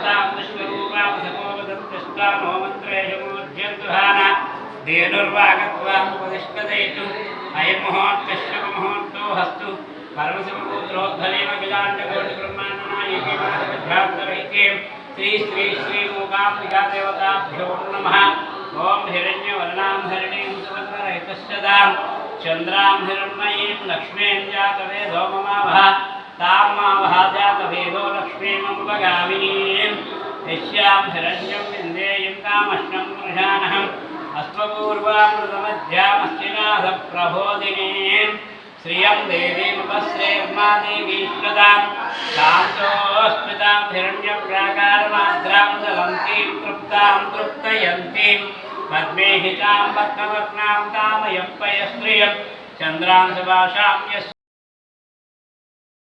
तां विश्वरूपां समोवदन्तस्तामो मन्त्रेषमोर्जन्तुहाना धेनुर्वागत्वामुपदिष्टदयितु अयमुहूर्तस्य मुहूर्तो हस्तु परमशिवपुत्रोद्धरेण बिलाण्डकोटिब्रह्माण्डनायकीमानवध्यान्तरहिते श्री श्री श्री मूकाम्बिका देवताभ्यो नमः। ओं हिरण्यवर्णां हरिणीं सुवर्णरहितश्चदां चन्द्रां हिरण्मयीं लक्ष्मीं जातवेदो ममावह तां मावह जातवेदो लक्ष्मीममुपगामिनीं यस्यां हिरण्यं विन्देयं तामश्नं पुरुषानहम् अस्मपूर्वामृतमध्यामस्तिनाथप्रबोधिनीं श्रियं देवीमुपश्रेर्मा देवीश्वतां शान्तोऽस्मितां हिरण्यप्राकारमाद्रां दलन्तीं तृप्तां तृप्तयन्तीं पद्मेहितां पद्मवर्णां तामयं पयस्त्रियं चन्द्रां सुभाषां यः